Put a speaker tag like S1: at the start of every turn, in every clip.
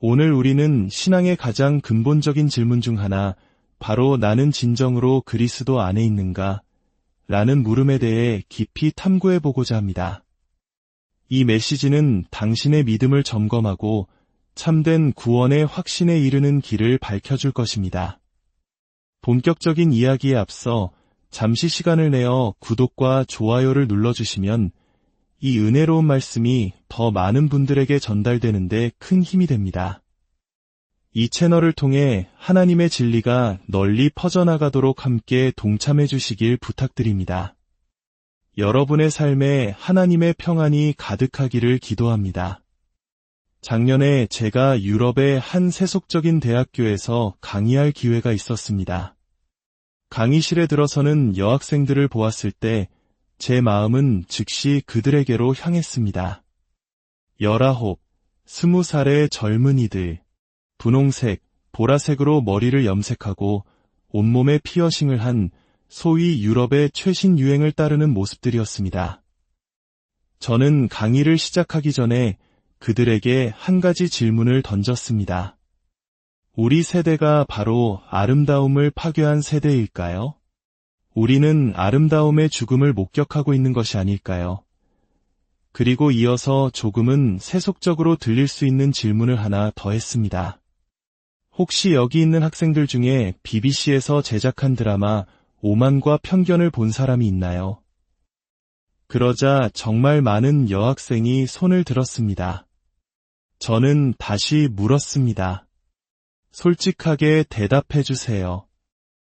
S1: 오늘 우리는 신앙의 가장 근본적인 질문 중 하나, 바로 나는 진정으로 그리스도 안에 있는가? 라는 물음에 대해 깊이 탐구해보고자 합니다. 이 메시지는 당신의 믿음을 점검하고 참된 구원의 확신에 이르는 길을 밝혀줄 것입니다. 본격적인 이야기에 앞서 잠시 시간을 내어 구독과 좋아요를 눌러주시면 이 은혜로운 말씀이 더 많은 분들에게 전달되는데 큰 힘이 됩니다. 이 채널을 통해 하나님의 진리가 널리 퍼져나가도록 함께 동참해 주시길 부탁드립니다. 여러분의 삶에 하나님의 평안이 가득하기를 기도합니다. 작년에 제가 유럽의 한 세속적인 대학교에서 강의할 기회가 있었습니다. 강의실에 들어서는 여학생들을 보았을 때 제 마음은 즉시 그들에게로 향했습니다. 19, 20살의 젊은이들, 분홍색, 보라색으로 머리를 염색하고 온몸에 피어싱을 한 소위 유럽의 최신 유행을 따르는 모습들이었습니다. 저는 강의를 시작하기 전에 그들에게 한 가지 질문을 던졌습니다. 우리 세대가 바로 아름다움을 파괴한 세대일까요? 우리는 아름다움의 죽음을 목격하고 있는 것이 아닐까요? 그리고 이어서 조금은 세속적으로 들릴 수 있는 질문을 하나 더 했습니다. 혹시 여기 있는 학생들 중에 BBC에서 제작한 드라마 오만과 편견을 본 사람이 있나요? 그러자 정말 많은 여학생이 손을 들었습니다. 저는 다시 물었습니다. 솔직하게 대답해 주세요.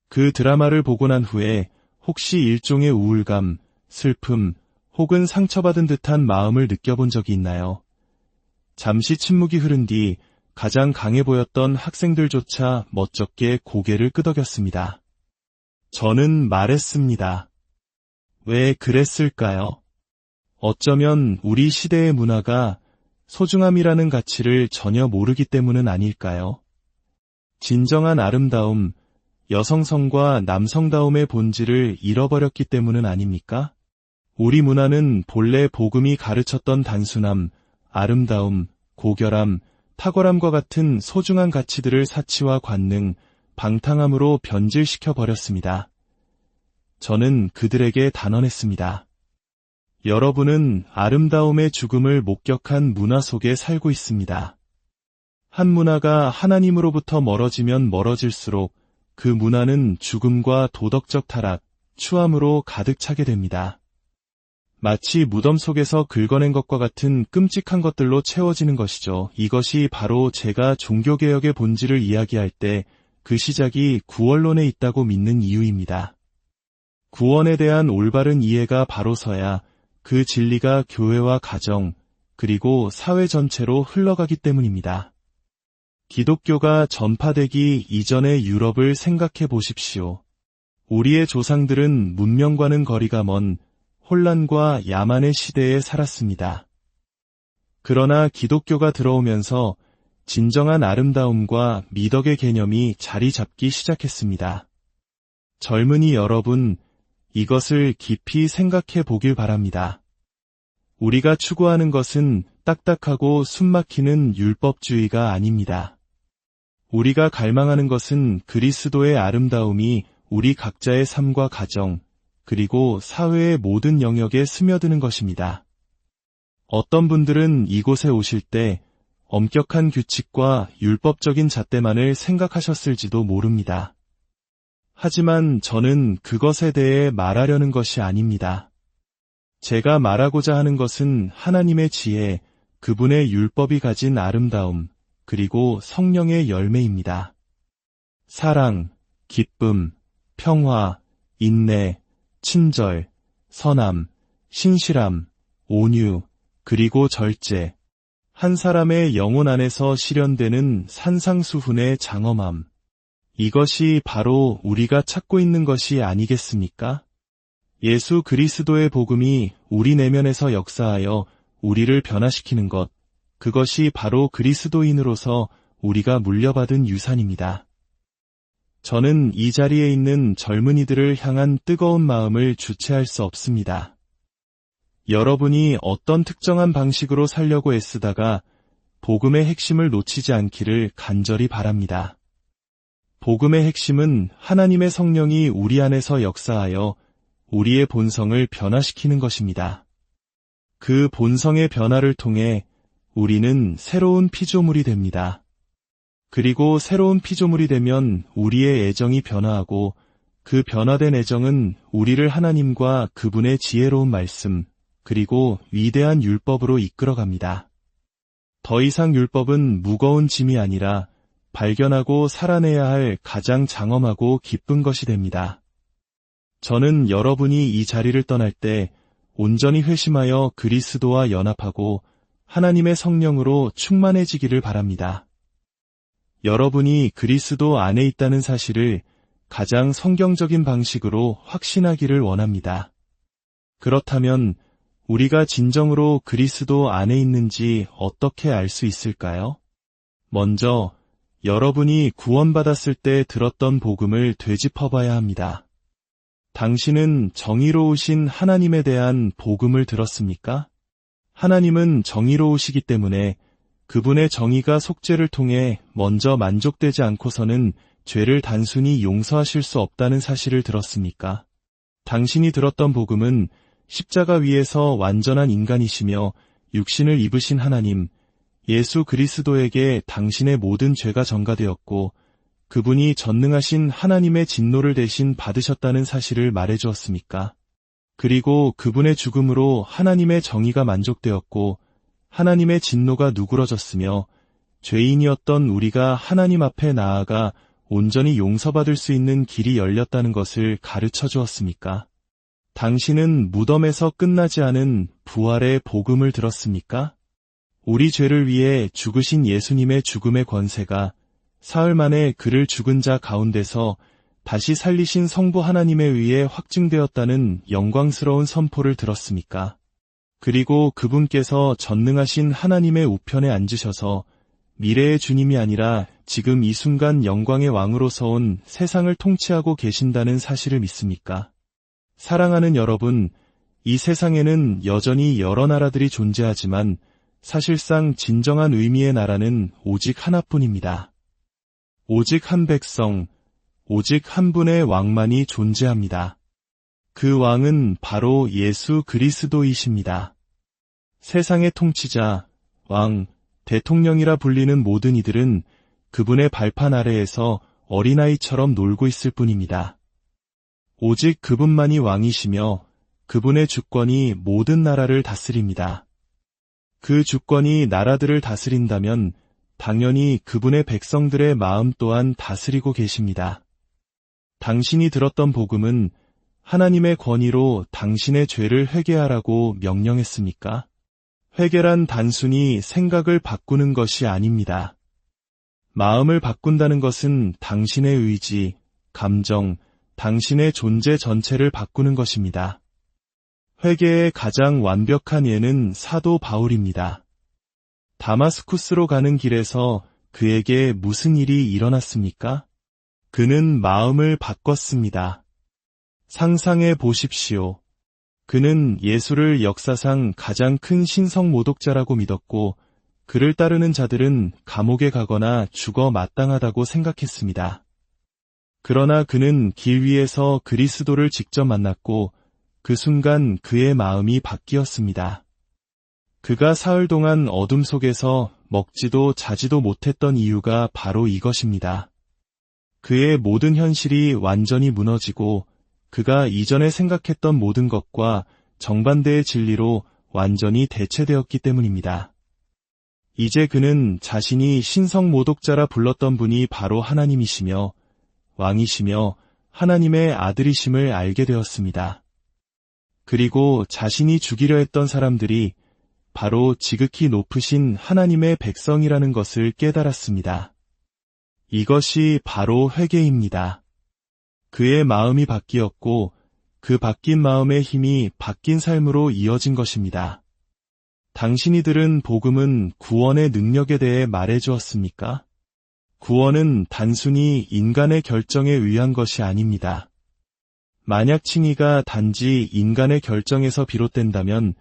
S1: 그 드라마를 보고 난 후에 혹시 일종의 우울감, 슬픔, 혹은 상처받은 듯한 마음을 느껴본 적이 있나요? 잠시 침묵이 흐른 뒤 가장 강해 보였던 학생들조차 멋쩍게 고개를 끄덕였습니다. 저는 말했습니다. 왜 그랬을까요? 어쩌면 우리 시대의 문화가 소중함이라는 가치를 전혀 모르기 때문은 아닐까요? 진정한 아름다움, 여성성과 남성다움의 본질을 잃어버렸기 때문은 아닙니까? 우리 문화는 본래 복음이 가르쳤던 단순함, 아름다움, 고결함, 탁월함과 같은 소중한 가치들을 사치와 관능, 방탕함으로 변질시켜 버렸습니다. 저는 그들에게 단언했습니다. 여러분은 아름다움의 죽음을 목격한 문화 속에 살고 있습니다. 한 문화가 하나님으로부터 멀어지면 멀어질수록 그 문화는 죽음과 도덕적 타락, 추함으로 가득 차게 됩니다. 마치 무덤 속에서 긁어낸 것과 같은 끔찍한 것들로 채워지는 것이죠. 이것이 바로 제가 종교개혁의 본질을 이야기할 때 그 시작이 구원론에 있다고 믿는 이유입니다. 구원에 대한 올바른 이해가 바로 서야 그 진리가 교회와 가정, 그리고 사회 전체로 흘러가기 때문입니다. 기독교가 전파되기 이전의 유럽을 생각해 보십시오. 우리의 조상들은 문명과는 거리가 먼 혼란과 야만의 시대에 살았습니다. 그러나 기독교가 들어오면서 진정한 아름다움과 미덕의 개념이 자리 잡기 시작했습니다. 젊은이 여러분, 이것을 깊이 생각해 보길 바랍니다. 우리가 추구하는 것은 딱딱하고 숨막히는 율법주의가 아닙니다. 우리가 갈망하는 것은 그리스도의 아름다움이 우리 각자의 삶과 가정, 그리고 사회의 모든 영역에 스며드는 것입니다. 어떤 분들은 이곳에 오실 때 엄격한 규칙과 율법적인 잣대만을 생각하셨을지도 모릅니다. 하지만 저는 그것에 대해 말하려는 것이 아닙니다. 제가 말하고자 하는 것은 하나님의 지혜, 그분의 율법이 가진 아름다움, 그리고 성령의 열매입니다. 사랑, 기쁨, 평화, 인내, 친절, 선함, 신실함, 온유, 그리고 절제. 한 사람의 영혼 안에서 실현되는 산상수훈의 장엄함. 이것이 바로 우리가 찾고 있는 것이 아니겠습니까? 예수 그리스도의 복음이 우리 내면에서 역사하여 우리를 변화시키는 것, 그것이 바로 그리스도인으로서 우리가 물려받은 유산입니다. 저는 이 자리에 있는 젊은이들을 향한 뜨거운 마음을 주체할 수 없습니다. 여러분이 어떤 특정한 방식으로 살려고 애쓰다가 복음의 핵심을 놓치지 않기를 간절히 바랍니다. 복음의 핵심은 하나님의 성령이 우리 안에서 역사하여 우리의 본성을 변화시키는 것입니다. 그 본성의 변화를 통해 우리는 새로운 피조물이 됩니다. 그리고 새로운 피조물이 되면 우리의 애정이 변화하고 그 변화된 애정은 우리를 하나님과 그분의 지혜로운 말씀, 그리고 위대한 율법으로 이끌어갑니다. 더 이상 율법은 무거운 짐이 아니라 발견하고 살아내야 할 가장 장엄하고 기쁜 것이 됩니다. 저는 여러분이 이 자리를 떠날 때 온전히 회심하여 그리스도와 연합하고 하나님의 성령으로 충만해지기를 바랍니다. 여러분이 그리스도 안에 있다는 사실을 가장 성경적인 방식으로 확신하기를 원합니다. 그렇다면 우리가 진정으로 그리스도 안에 있는지 어떻게 알 수 있을까요? 먼저 여러분이 구원받았을 때 들었던 복음을 되짚어봐야 합니다. 당신은 정의로우신 하나님에 대한 복음을 들었습니까? 하나님은 정의로우시기 때문에 그분의 정의가 속죄를 통해 먼저 만족되지 않고서는 죄를 단순히 용서하실 수 없다는 사실을 들었습니까? 당신이 들었던 복음은 십자가 위에서 완전한 인간이시며 육신을 입으신 하나님, 예수 그리스도에게 당신의 모든 죄가 전가되었고 그분이 전능하신 하나님의 진노를 대신 받으셨다는 사실을 말해주었습니까? 그리고 그분의 죽음으로 하나님의 정의가 만족되었고 하나님의 진노가 누그러졌으며 죄인이었던 우리가 하나님 앞에 나아가 온전히 용서받을 수 있는 길이 열렸다는 것을 가르쳐 주었습니까? 당신은 무덤에서 끝나지 않은 부활의 복음을 들었습니까? 우리 죄를 위해 죽으신 예수님의 죽음의 권세가 사흘 만에 그를 죽은 자 가운데서 다시 살리신 성부 하나님에 의해 확증되었다는 영광스러운 선포를 들었습니까? 그리고 그분께서 전능하신 하나님의 우편에 앉으셔서 미래의 주님이 아니라 지금 이 순간 영광의 왕으로서 온 세상을 통치하고 계신다는 사실을 믿습니까? 사랑하는 여러분, 이 세상에는 여전히 여러 나라들이 존재하지만 사실상 진정한 의미의 나라는 오직 하나뿐입니다. 오직 한 백성, 오직 한 분의 왕만이 존재합니다. 그 왕은 바로 예수 그리스도이십니다. 세상의 통치자, 왕, 대통령이라 불리는 모든 이들은 그분의 발판 아래에서 어린아이처럼 놀고 있을 뿐입니다. 오직 그분만이 왕이시며 그분의 주권이 모든 나라를 다스립니다. 그 주권이 나라들을 다스린다면 당연히 그분의 백성들의 마음 또한 다스리고 계십니다. 당신이 들었던 복음은 하나님의 권위로 당신의 죄를 회개하라고 명령했습니까? 회개란 단순히 생각을 바꾸는 것이 아닙니다. 마음을 바꾼다는 것은 당신의 의지, 감정, 당신의 존재 전체를 바꾸는 것입니다. 회개의 가장 완벽한 예는 사도 바울입니다. 다마스쿠스로 가는 길에서 그에게 무슨 일이 일어났습니까? 그는 마음을 바꿨습니다. 상상해 보십시오. 그는 예수를 역사상 가장 큰 신성 모독자라고 믿었고 그를 따르는 자들은 감옥에 가거나 죽어 마땅하다고 생각했습니다. 그러나 그는 길 위에서 그리스도를 직접 만났고 그 순간 그의 마음이 바뀌었습니다. 그가 사흘 동안 어둠 속에서 먹지도 자지도 못했던 이유가 바로 이것입니다. 그의 모든 현실이 완전히 무너지고 그가 이전에 생각했던 모든 것과 정반대의 진리로 완전히 대체되었기 때문입니다. 이제 그는 자신이 신성 모독자라 불렀던 분이 바로 하나님이시며 왕이시며 하나님의 아들이심을 알게 되었습니다. 그리고 자신이 죽이려 했던 사람들이 바로 지극히 높으신 하나님의 백성이라는 것을 깨달았습니다. 이것이 바로 회개입니다. 그의 마음이 바뀌었고 그 바뀐 마음의 힘이 바뀐 삶으로 이어진 것입니다. 당신이 들은 복음은 구원의 능력에 대해 말해주었습니까? 구원은 단순히 인간의 결정에 의한 것이 아닙니다. 만약 칭의가 단지 인간의 결정에서 비롯된다면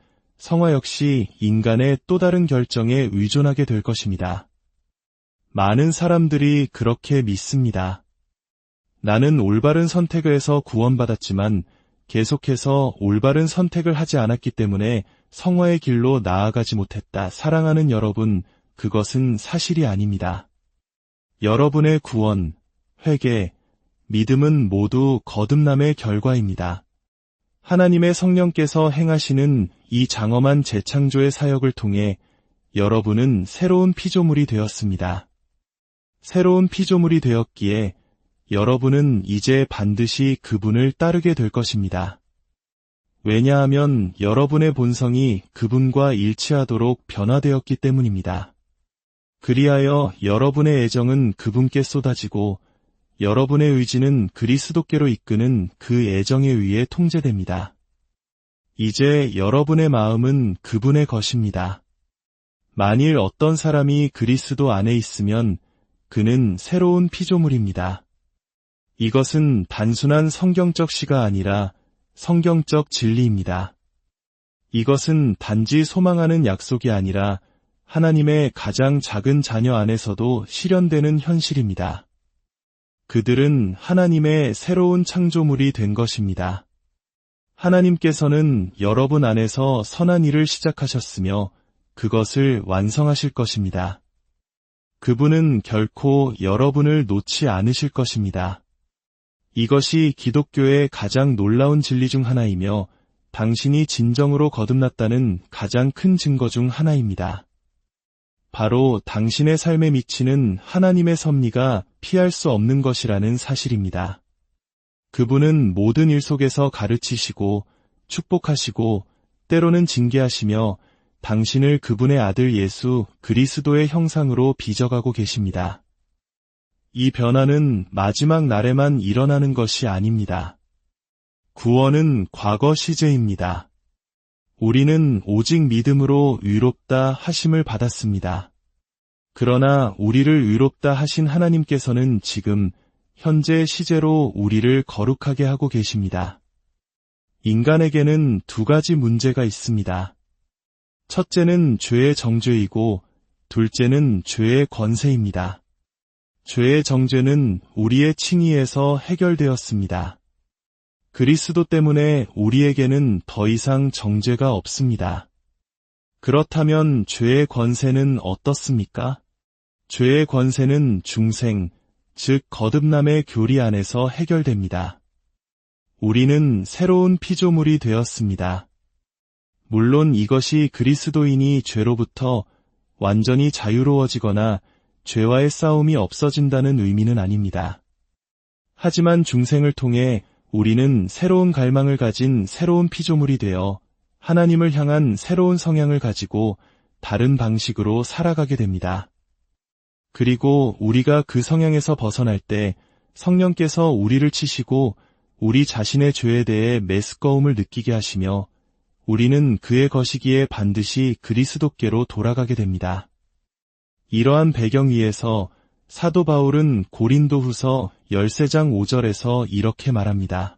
S1: 성화 역시 인간의 또 다른 결정에 의존하게 될 것입니다. 많은 사람들이 그렇게 믿습니다. 나는 올바른 선택을 해서 구원받았지만 계속해서 올바른 선택을 하지 않았기 때문에 성화의 길로 나아가지 못했다. 사랑하는 여러분, 그것은 사실이 아닙니다. 여러분의 구원, 회개, 믿음은 모두 거듭남의 결과입니다. 하나님의 성령께서 행하시는 이 장엄한 재창조의 사역을 통해 여러분은 새로운 피조물이 되었습니다. 새로운 피조물이 되었기에 여러분은 이제 반드시 그분을 따르게 될 것입니다. 왜냐하면 여러분의 본성이 그분과 일치하도록 변화되었기 때문입니다. 그리하여 여러분의 애정은 그분께 쏟아지고 여러분의 의지는 그리스도께로 이끄는 그 애정에 의해 통제됩니다. 이제 여러분의 마음은 그분의 것입니다. 만일 어떤 사람이 그리스도 안에 있으면 그는 새로운 피조물입니다. 이것은 단순한 성경적 시가 아니라 성경적 진리입니다. 이것은 단지 소망하는 약속이 아니라 하나님의 가장 작은 자녀 안에서도 실현되는 현실입니다. 그들은 하나님의 새로운 창조물이 된 것입니다. 하나님께서는 여러분 안에서 선한 일을 시작하셨으며 그것을 완성하실 것입니다. 그분은 결코 여러분을 놓지 않으실 것입니다. 이것이 기독교의 가장 놀라운 진리 중 하나이며 당신이 진정으로 거듭났다는 가장 큰 증거 중 하나입니다. 바로 당신의 삶에 미치는 하나님의 섭리가 피할 수 없는 것이라는 사실입니다. 그분은 모든 일 속에서 가르치시고 축복하시고 때로는 징계하시며 당신을 그분의 아들 예수 그리스도의 형상으로 빚어가고 계십니다. 이 변화는 마지막 날에만 일어나는 것이 아닙니다. 구원은 과거 시제입니다. 우리는 오직 믿음으로 의롭다 하심을 받았습니다. 그러나 우리를 의롭다 하신 하나님께서는 지금 현재 시제로 우리를 거룩하게 하고 계십니다. 인간에게는 두 가지 문제가 있습니다. 첫째는 죄의 정죄이고 둘째는 죄의 권세입니다. 죄의 정죄는 우리의 칭의에서 해결되었습니다. 그리스도 때문에 우리에게는 더 이상 정죄가 없습니다. 그렇다면 죄의 권세는 어떻습니까? 죄의 권세는 중생, 즉 거듭남의 교리 안에서 해결됩니다. 우리는 새로운 피조물이 되었습니다. 물론 이것이 그리스도인이 죄로부터 완전히 자유로워지거나 죄와의 싸움이 없어진다는 의미는 아닙니다. 하지만 중생을 통해 우리는 새로운 갈망을 가진 새로운 피조물이 되어 하나님을 향한 새로운 성향을 가지고 다른 방식으로 살아가게 됩니다. 그리고 우리가 그 성향에서 벗어날 때 성령께서 우리를 치시고 우리 자신의 죄에 대해 메스꺼움을 느끼게 하시며 우리는 그의 것이기에 반드시 그리스도께로 돌아가게 됩니다. 이러한 배경 위에서 사도 바울은 고린도후서 13장 5절에서 이렇게 말합니다.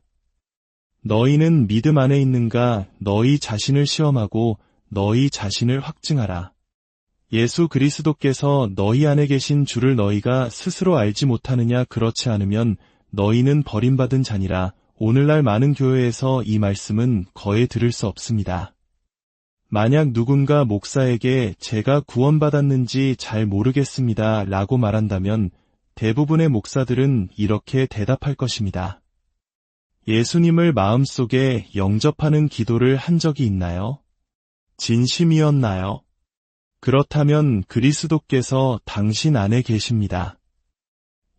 S1: 너희는 믿음 안에 있는가? 너희 자신을 시험하고 너희 자신을 확증하라. 예수 그리스도께서 너희 안에 계신 줄을 너희가 스스로 알지 못하느냐? 그렇지 않으면 너희는 버림받은 자니라. 오늘날 많은 교회에서 이 말씀은 거의 들을 수 없습니다. 만약 누군가 목사에게 제가 구원받았는지 잘 모르겠습니다 라고 말한다면 대부분의 목사들은 이렇게 대답할 것입니다. 예수님을 마음속에 영접하는 기도를 한 적이 있나요? 진심이었나요? 그렇다면 그리스도께서 당신 안에 계십니다.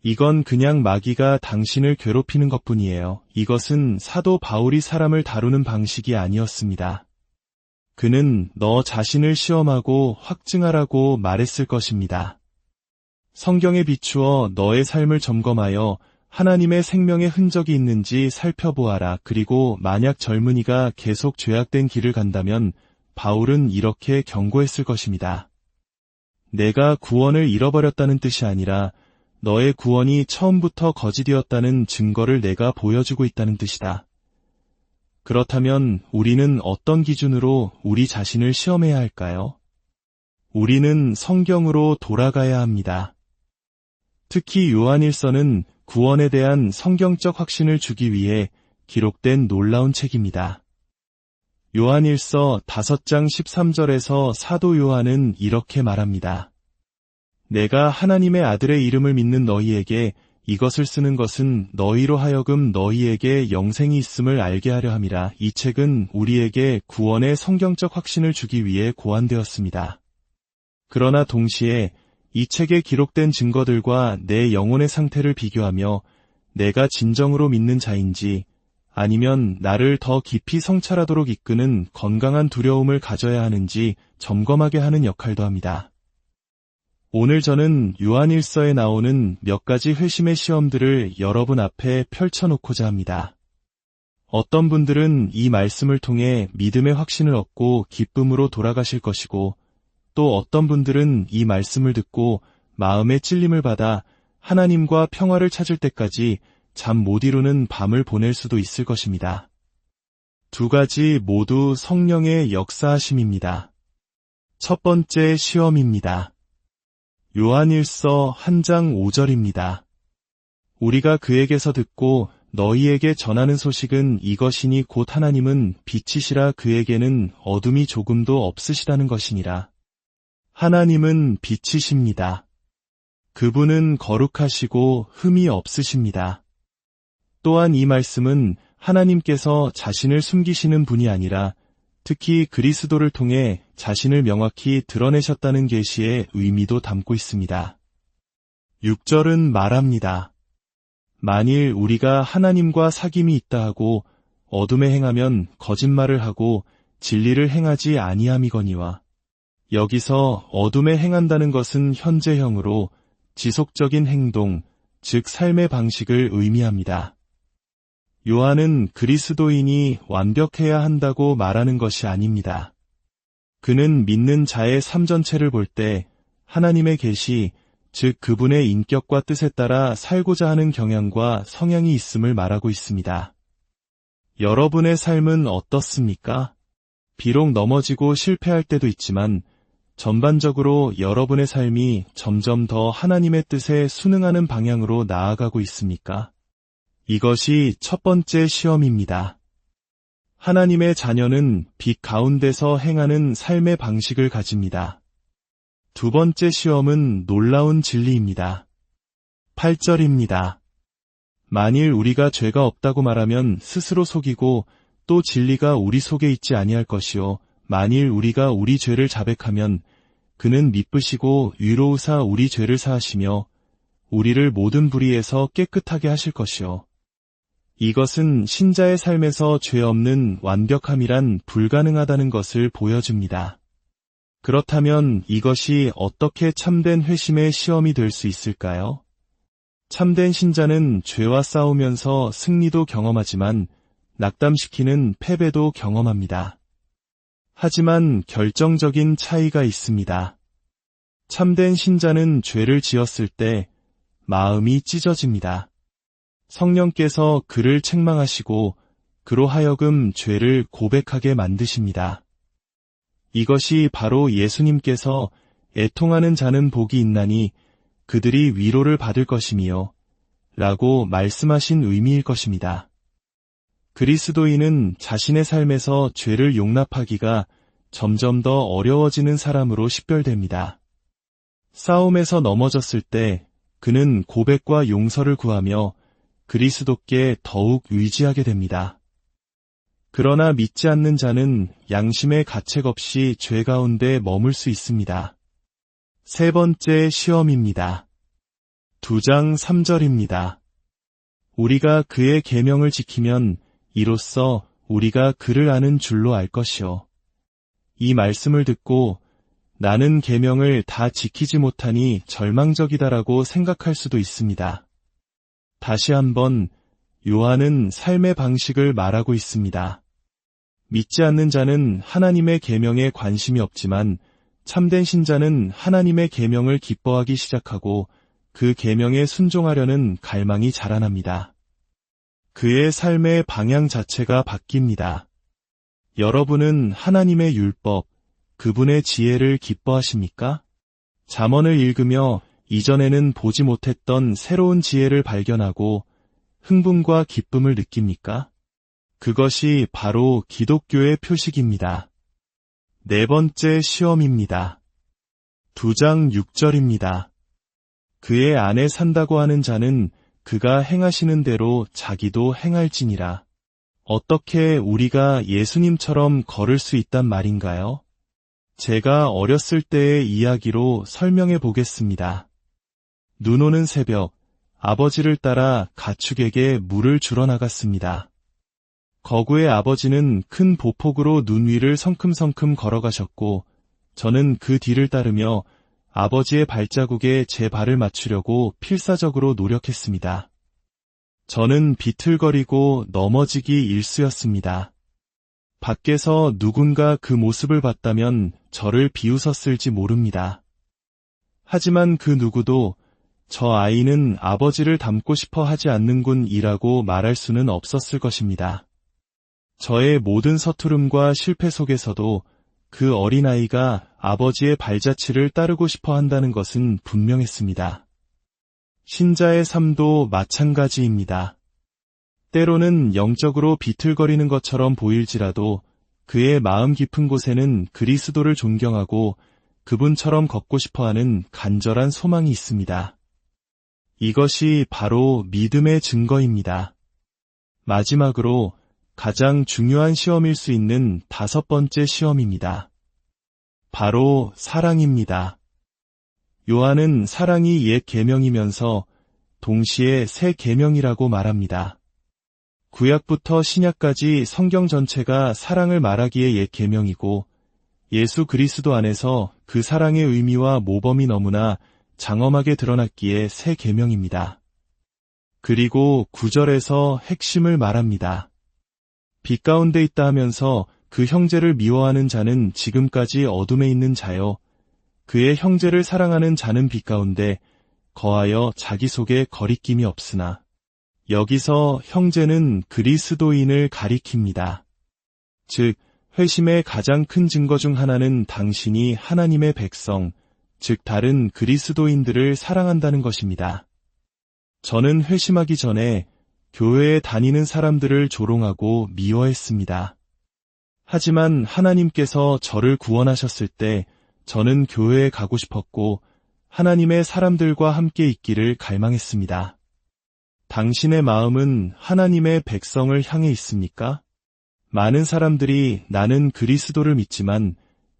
S1: 이건 그냥 마귀가 당신을 괴롭히는 것뿐이에요. 이것은 사도 바울이 사람을 다루는 방식이 아니었습니다. 그는 너 자신을 시험하고 확증하라고 말했을 것입니다. 성경에 비추어 너의 삶을 점검하여 하나님의 생명의 흔적이 있는지 살펴보아라. 그리고 만약 젊은이가 계속 죄악된 길을 간다면 바울은 이렇게 경고했을 것입니다. 내가 구원을 잃어버렸다는 뜻이 아니라 너의 구원이 처음부터 거짓이었다는 증거를 내가 보여주고 있다는 뜻이다. 그렇다면 우리는 어떤 기준으로 우리 자신을 시험해야 할까요? 우리는 성경으로 돌아가야 합니다. 특히 요한일서는 구원에 대한 성경적 확신을 주기 위해 기록된 놀라운 책입니다. 요한일서 5장 13절에서 사도 요한은 이렇게 말합니다. 내가 하나님의 아들의 이름을 믿는 너희에게 이것을 쓰는 것은 너희로 하여금 너희에게 영생이 있음을 알게 하려 함이라. 이 책은 우리에게 구원의 성경적 확신을 주기 위해 고안되었습니다. 그러나 동시에 이 책에 기록된 증거들과 내 영혼의 상태를 비교하며 내가 진정으로 믿는 자인지 아니면 나를 더 깊이 성찰하도록 이끄는 건강한 두려움을 가져야 하는지 점검하게 하는 역할도 합니다. 오늘 저는 요한일서에 나오는 몇 가지 회심의 시험들을 여러분 앞에 펼쳐놓고자 합니다. 어떤 분들은 이 말씀을 통해 믿음의 확신을 얻고 기쁨으로 돌아가실 것이고, 또 어떤 분들은 이 말씀을 듣고 마음의 찔림을 받아 하나님과 평화를 찾을 때까지 잠 못 이루는 밤을 보낼 수도 있을 것입니다. 두 가지 모두 성령의 역사하심입니다. 첫 번째 시험입니다. 요한일서 1장 5절입니다. 우리가 그에게서 듣고 너희에게 전하는 소식은 이것이니 곧 하나님은 빛이시라 그에게는 어둠이 조금도 없으시다는 것이니라. 하나님은 빛이십니다. 그분은 거룩하시고 흠이 없으십니다. 또한 이 말씀은 하나님께서 자신을 숨기시는 분이 아니라 특히 그리스도를 통해 자신을 명확히 드러내셨다는 계시의 의미도 담고 있습니다. 6절은 말합니다. 만일 우리가 하나님과 사귐이 있다 하고 어둠에 행하면 거짓말을 하고 진리를 행하지 아니함이거니와. 여기서 어둠에 행한다는 것은 현재형으로 지속적인 행동, 즉 삶의 방식을 의미합니다. 요한은 그리스도인이 완벽해야 한다고 말하는 것이 아닙니다. 그는 믿는 자의 삶 전체를 볼 때 하나님의 계시, 즉 그분의 인격과 뜻에 따라 살고자 하는 경향과 성향이 있음을 말하고 있습니다. 여러분의 삶은 어떻습니까? 비록 넘어지고 실패할 때도 있지만 전반적으로 여러분의 삶이 점점 더 하나님의 뜻에 순응하는 방향으로 나아가고 있습니까? 이것이 첫 번째 시험입니다. 하나님의 자녀는 빛 가운데서 행하는 삶의 방식을 가집니다. 두 번째 시험은 놀라운 진리입니다. 8절입니다. 만일 우리가 죄가 없다고 말하면 스스로 속이고 또 진리가 우리 속에 있지 아니할 것이요 만일 우리가 우리 죄를 자백하면 그는 미쁘시고 위로우사 우리 죄를 사하시며 우리를 모든 불의에서 깨끗하게 하실 것이요. 이것은 신자의 삶에서 죄 없는 완벽함이란 불가능하다는 것을 보여줍니다. 그렇다면 이것이 어떻게 참된 회심의 시험이 될 수 있을까요? 참된 신자는 죄와 싸우면서 승리도 경험하지만 낙담시키는 패배도 경험합니다. 하지만 결정적인 차이가 있습니다. 참된 신자는 죄를 지었을 때 마음이 찢어집니다. 성령께서 그를 책망하시고 그로 하여금 죄를 고백하게 만드십니다. 이것이 바로 예수님께서 애통하는 자는 복이 있나니 그들이 위로를 받을 것이며 라고 말씀하신 의미일 것입니다. 그리스도인은 자신의 삶에서 죄를 용납하기가 점점 더 어려워지는 사람으로 식별됩니다. 싸움에서 넘어졌을 때 그는 고백과 용서를 구하며 그리스도께 더욱 의지하게 됩니다. 그러나 믿지 않는 자는 양심의 가책 없이 죄 가운데 머물 수 있습니다. 세 번째 시험입니다. 2장 3절입니다. 우리가 그의 계명을 지키면 이로써 우리가 그를 아는 줄로 알 것이요. 이 말씀을 듣고 나는 계명을 다 지키지 못하니 절망적이다라고 생각할 수도 있습니다. 다시 한번 요한은 삶의 방식을 말하고 있습니다. 믿지 않는 자는 하나님의 계명에 관심이 없지만 참된 신자는 하나님의 계명을 기뻐하기 시작하고 그 계명에 순종하려는 갈망이 자라납니다. 그의 삶의 방향 자체가 바뀝니다. 여러분은 하나님의 율법, 그분의 지혜를 기뻐하십니까? 잠언을 읽으며 이전에는 보지 못했던 새로운 지혜를 발견하고 흥분과 기쁨을 느낍니까? 그것이 바로 기독교의 표식입니다. 네 번째 시험입니다. 2장 6절입니다. 그의 안에 산다고 하는 자는 그가 행하시는 대로 자기도 행할지니라. 어떻게 우리가 예수님처럼 걸을 수 있단 말인가요? 제가 어렸을 때의 이야기로 설명해 보겠습니다. 눈 오는 새벽, 아버지를 따라 가축에게 물을 주러 나갔습니다. 거구의 아버지는 큰 보폭으로 눈 위를 성큼성큼 걸어가셨고, 저는 그 뒤를 따르며 아버지의 발자국에 제 발을 맞추려고 필사적으로 노력했습니다. 저는 비틀거리고 넘어지기 일쑤였습니다. 밖에서 누군가 그 모습을 봤다면 저를 비웃었을지 모릅니다. 하지만 그 누구도 저 아이는 아버지를 닮고 싶어 하지 않는군이라고 말할 수는 없었을 것입니다. 저의 모든 서투름과 실패 속에서도 그 어린아이가 아버지의 발자취를 따르고 싶어 한다는 것은 분명했습니다. 신자의 삶도 마찬가지입니다. 때로는 영적으로 비틀거리는 것처럼 보일지라도 그의 마음 깊은 곳에는 그리스도를 존경하고 그분처럼 걷고 싶어하는 간절한 소망이 있습니다. 이것이 바로 믿음의 증거입니다. 마지막으로 가장 중요한 시험일 수 있는 5번째 시험입니다. 바로 사랑입니다. 요한은 사랑이 옛 계명이면서 동시에 새 계명이라고 말합니다. 구약부터 신약까지 성경 전체가 사랑을 말하기에 옛 계명이고 예수 그리스도 안에서 그 사랑의 의미와 모범이 너무나 장엄하게 드러났기에 새 계명입니다. 그리고 9절에서 핵심을 말합니다. 빛 가운데 있다 하면서 그 형제를 미워하는 자는 지금까지 어둠에 있는 자요. 그의 형제를 사랑하는 자는 빛 가운데 거하여 자기 속에 거리낌이 없으나. 여기서 형제는 그리스도인을 가리킵니다. 즉, 회심의 가장 큰 증거 중 하나는 당신이 하나님의 백성, 즉 다른 그리스도인들을 사랑한다는 것입니다. 저는 회심하기 전에 교회에 다니는 사람들을 조롱하고 미워했습니다. 하지만 하나님께서 저를 구원하셨을 때 저는 교회에 가고 싶었고 하나님의 사람들과 함께 있기를 갈망했습니다. 당신의 마음은 하나님의 백성을 향해 있습니까? 많은 사람들이 나는 그리스도를 믿지만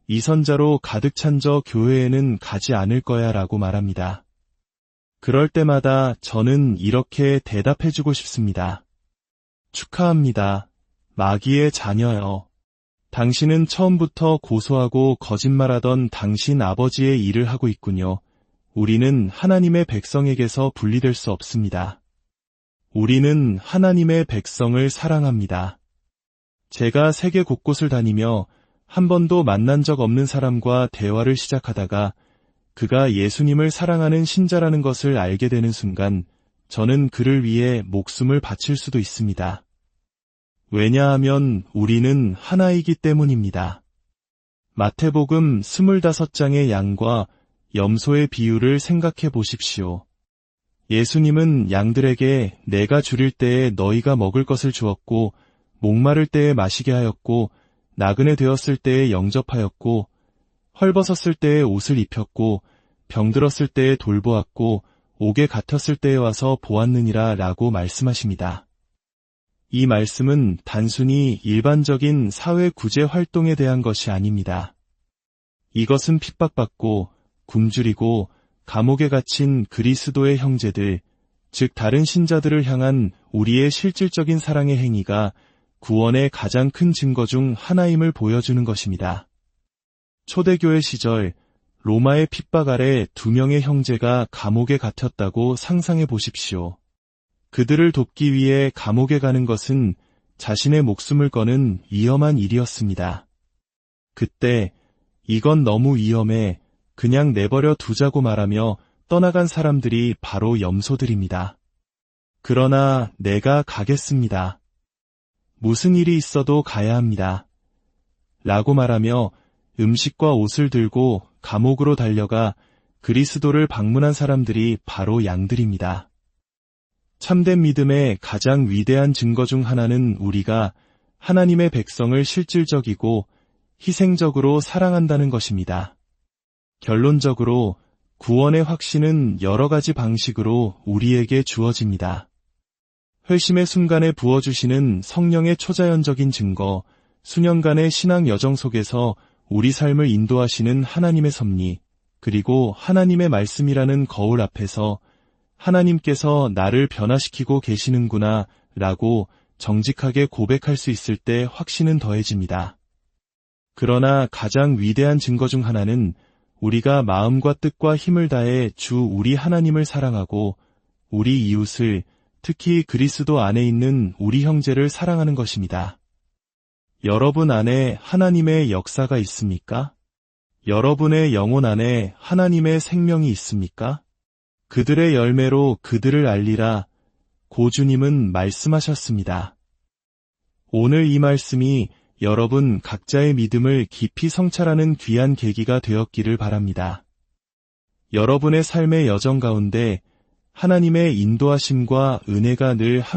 S1: 이선자로 가득 찬 저 교회에는 가지 않을 거야 라고 말합니다. 그럴 때마다 저는 이렇게 대답해주고 싶습니다. 축하합니다. 마귀의 자녀여. 당신은 처음부터 고소하고 거짓말하던 당신 아버지의 일을 하고 있군요. 우리는 하나님의 백성에게서 분리될 수 없습니다. 우리는 하나님의 백성을 사랑합니다. 제가 세계 곳곳을 다니며 한 번도 만난 적 없는 사람과 대화를 시작하다가 그가 예수님을 사랑하는 신자라는 것을 알게 되는 순간 저는 그를 위해 목숨을 바칠 수도 있습니다. 왜냐하면 우리는 하나이기 때문입니다. 마태복음 25장의 양과 염소의 비유를 생각해 보십시오. 예수님은 양들에게 내가 줄일 때에 너희가 먹을 것을 주었고 목마를 때에 마시게 하였고 나그네 되었을 때에 영접하였고 헐벗었을 때에 옷을 입혔고 병들었을 때에 돌보았고 옥에 갇혔을 때에 와서 보았느니라 라고 말씀하십니다. 이 말씀은 단순히 일반적인 사회 구제 활동에 대한 것이 아닙니다. 이것은 핍박받고 굶주리고 감옥에 갇힌 그리스도의 형제들, 즉 다른 신자들을 향한 우리의 실질적인 사랑의 행위가 구원의 가장 큰 증거 중 하나임을 보여주는 것입니다. 초대교회 시절 로마의 핍박 아래 2명의 형제가 감옥에 갇혔다고 상상해 보십시오. 그들을 돕기 위해 감옥에 가는 것은 자신의 목숨을 거는 위험한 일이었습니다. 그때 이건 너무 위험해, 그냥 내버려 두자고 말하며 떠나간 사람들이 바로 염소들입니다. 그러나 내가 가겠습니다. 무슨 일이 있어도 가야 합니다. 라고 말하며 음식과 옷을 들고 감옥으로 달려가 그리스도를 방문한 사람들이 바로 양들입니다. 참된 믿음의 가장 위대한 증거 중 하나는 우리가 하나님의 백성을 실질적이고 희생적으로 사랑한다는 것입니다. 결론적으로 구원의 확신은 여러 가지 방식으로 우리에게 주어집니다. 회심의 순간에 부어주시는 성령의 초자연적인 증거, 수년간의 신앙 여정 속에서 우리 삶을 인도하시는 하나님의 섭리, 그리고 하나님의 말씀이라는 거울 앞에서 하나님께서 나를 변화시키고 계시는구나 라고 정직하게 고백할 수 있을 때 확신은 더해집니다. 그러나 가장 위대한 증거 중 하나는 우리가 마음과 뜻과 힘을 다해 주 우리 하나님을 사랑하고 우리 이웃을, 특히 그리스도 안에 있는 우리 형제를 사랑하는 것입니다. 여러분 안에 하나님의 역사가 있습니까? 여러분의 영혼 안에 하나님의 생명이 있습니까? 그들의 열매로 그들을 알리라. 고 주님은 말씀하셨습니다. 오늘 이 말씀이 여러분 각자의 믿음을 깊이 성찰하는 귀한 계기가 되었기를 바랍니다. 여러분의 삶의 여정 가운데 하나님의 인도하심과 은혜가 늘 함께